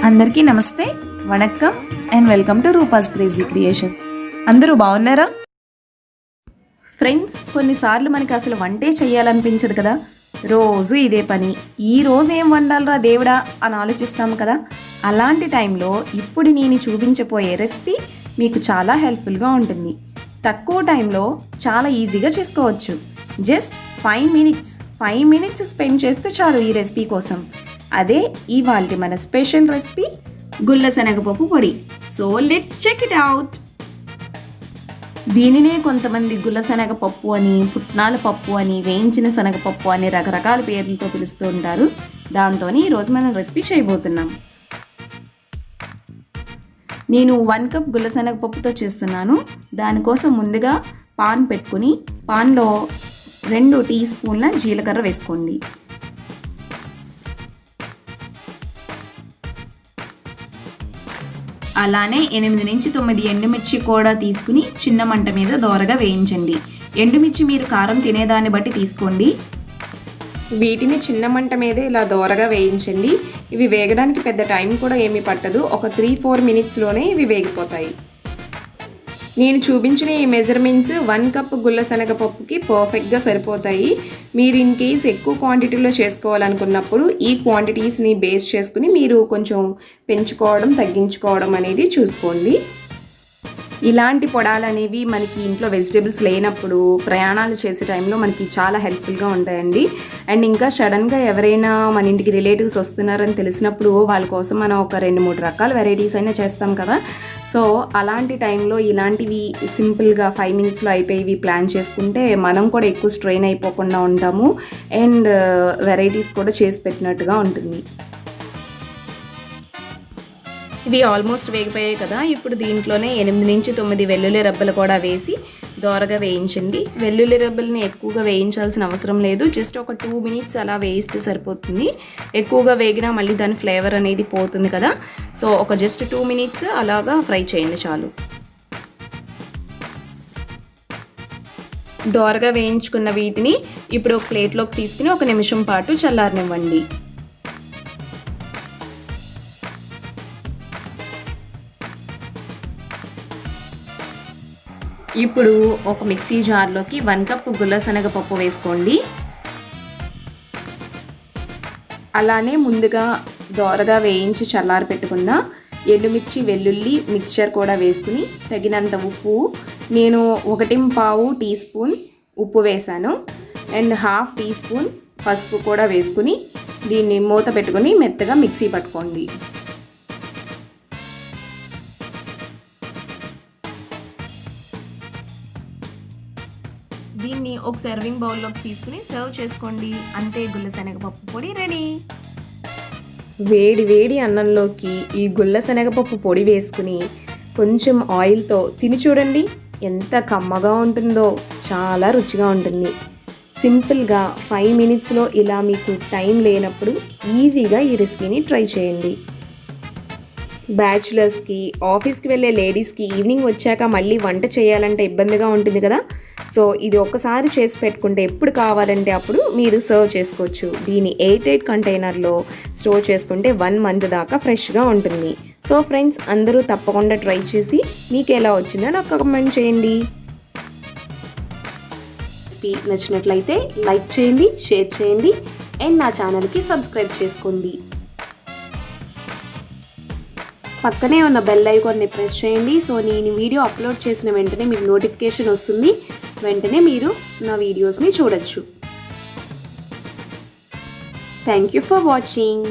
అందరికీ నమస్తే, vanakkam and welcome to Rupa's crazy creation. అందరూ బాగున్నారా ఫ్రెండ్స్? కొన్నిసార్లు మనకి అసలు వంటే చేయాలనిపించదు కదా. రోజు ఇదే పని, ఈ రోజు ఏం వండాలరా దేవుడా అని ఆలోచిస్తాము కదా. అలాంటి టైంలో ఇప్పుడు నేను చూపించబోయే రెసిపీ మీకు చాలా హెల్ప్ఫుల్గా ఉంటుంది. తక్కువ టైంలో చాలా ఈజీగా చేసుకోవచ్చు. జస్ట్ 5 మినిట్స్ స్పెండ్ చేస్తే చాలు ఈ రెసిపీ కోసం. అదే ఇవాల్టి మన స్పెషల్ రెసిపీ గుల్ల శనగపప్పు పొడి. So let's check it out. దీనినే కొంతమంది గుల్ల శనగపప్పు అని, పుట్నాల పప్పు అని, వేయించిన శనగపప్పు అని రకరకాల పేర్లతో పిలుస్తూ ఉంటారు. దాంతో ఈరోజు మనం రెసిపీ చేయబోతున్నాం. నేను 1 కప్ గుల్ల శనగపప్పుతో చేస్తున్నాను. దానికోసం ముందుగా పాన్ పెట్టుకుని పాన్లో 2 టీ స్పూన్ల జీలకర్ర వేసుకోండి. అలానే 8 నుంచి 9 ఎండుమిర్చి కూడా తీసుకుని చిన్న మంట మీద దోరగా వేయించండి. ఎండుమిర్చి మీరు కారం తినేదాన్ని బట్టి తీసుకోండి. వీటిని చిన్న మంట మీద ఇలా దోరగా వేయించండి. ఇవి వేగడానికి పెద్ద టైం కూడా ఏమీ పట్టదు. ఒక 3-4 మినిట్స్లోనే ఇవి వేగిపోతాయి. నేను చూపించిన ఈ మెజర్మెంట్స్ 1 కప్ గుల్ల శనగపప్పుకి పర్ఫెక్ట్గా సరిపోతాయి. మీరు ఇన్ కేస్ ఎక్కువ క్వాంటిటీలో చేసుకోవాలనుకున్నప్పుడు ఈ క్వాంటిటీస్ని బేస్ చేసుకుని మీరు కొంచెం పెంచుకోవడం తగ్గించుకోవడం అనేది చూసుకోండి. ఇలాంటి పొడాలు అనేవి మనకి ఇంట్లో వెజిటేబుల్స్ లేనప్పుడు ప్రయాణాలు చేసే టైంలో మనకి చాలా హెల్ప్ఫుల్గా ఉంటాయండి. అండ్ ఇంకా సడన్గా ఎవరైనా మన ఇంటికి రిలేటివ్స్ వస్తున్నారని తెలిసినప్పుడు వాళ్ళ కోసం మనం ఒక 2-3 రకాల వెరైటీస్ అయినా చేస్తాం కదా. సో అలాంటి టైంలో ఇలాంటివి సింపుల్గా 5 మినిట్స్లో అయిపోయి ప్లాన్ చేసుకుంటే మనం కూడా ఎక్కువ స్ట్రెయిన్ అయిపోకుండా ఉంటాము. అండ్ వెరైటీస్ కూడా చేసి పెట్టినట్టుగా ఉంటుంది. ఇవి ఆల్మోస్ట్ వేగిపోయాయి కదా. ఇప్పుడు దీంట్లోనే 8 నుంచి 9 వెల్లుల్లి రెబ్బలు కూడా వేసి దోరగా వేయించండి. వెల్లుల్లి రెబ్బల్ని ఎక్కువగా వేయించాల్సిన అవసరం లేదు. జస్ట్ ఒక 2 మినిట్స్ అలా వేయిస్తే సరిపోతుంది. ఎక్కువగా వేగినా మళ్ళీ దాని ఫ్లేవర్ అనేది పోతుంది కదా. సో ఒక జస్ట్ 2 మినిట్స్ అలాగా ఫ్రై చేయండి చాలు. దోరగా వేయించుకున్న వీటిని ఇప్పుడు ఒక ప్లేట్లోకి తీసుకుని 1 నిమిషం పాటు చల్లారనివ్వండి. ఇప్పుడు ఒక మిక్సీ జార్లోకి 1 కప్ గుల్ల శనగపప్పు వేసుకోండి. అలానే ముందుగా దోరగా వేయించి చల్లారి పెట్టుకున్న ఎండుమిర్చి వెల్లుల్లి మిక్చర్ కూడా వేసుకుని తగినంత ఉప్పు, నేను 1.5 టీ స్పూన్ ఉప్పు వేసాను. అండ్ 1/2 టీ స్పూన్ పసుపు కూడా వేసుకుని దీన్ని మూత పెట్టుకుని మెత్తగా మిక్సీ పట్టుకోండి. దీన్ని ఒక సర్వింగ్ బౌల్లోకి తీసుకుని సర్వ్ చేసుకోండి. అంతే, గుల్ల శనగపప్పు పొడి రెడీ. వేడి వేడి అన్నంలోకి ఈ గుల్ల శనగపప్పు పొడి వేసుకుని కొంచెం ఆయిల్తో తిని చూడండి, ఎంత కమ్మగా ఉంటుందో. చాలా రుచిగా ఉంటుంది. సింపుల్గా 5 మినిట్స్లో ఇలా మీకు టైం లేనప్పుడు ఈజీగా ఈ రెసిపీని ట్రై చేయండి. బ్యాచులర్స్కి, ఆఫీస్కి వెళ్ళే లేడీస్కి ఈవినింగ్ వచ్చాక మళ్ళీ వంట చేయాలంటే ఇబ్బందిగా ఉంటుంది కదా. సో ఇది ఒక్కసారి చేసి పెట్టుకుంటే ఎప్పుడు కావాలంటే అప్పుడు మీరు సర్వ్ చేసుకోవచ్చు. దీని 8 కంటైనర్లో స్టోర్ చేసుకుంటే 1 మంత్ దాకా ఫ్రెష్గా ఉంటుంది. సో ఫ్రెండ్స్, అందరూ తప్పకుండా ట్రై చేసి మీకు ఎలా వచ్చిందో నాకు కామెంట్ చేయండి. రెసిపీ నచ్చినట్లయితే లైక్ చేయండి, షేర్ చేయండి అండ్ నా ఛానల్కి సబ్స్క్రైబ్ చేసుకోండి. పక్కనే ఉన్న బెల్ ఐకాన్ని ప్రెస్ చేయండి. సో నేను వీడియో అప్లోడ్ చేసిన వెంటనే మీకు నోటిఫికేషన్ వస్తుంది. వెంటనే మీరు నా వీడియోస్ని చూడొచ్చు. Thank you for watching.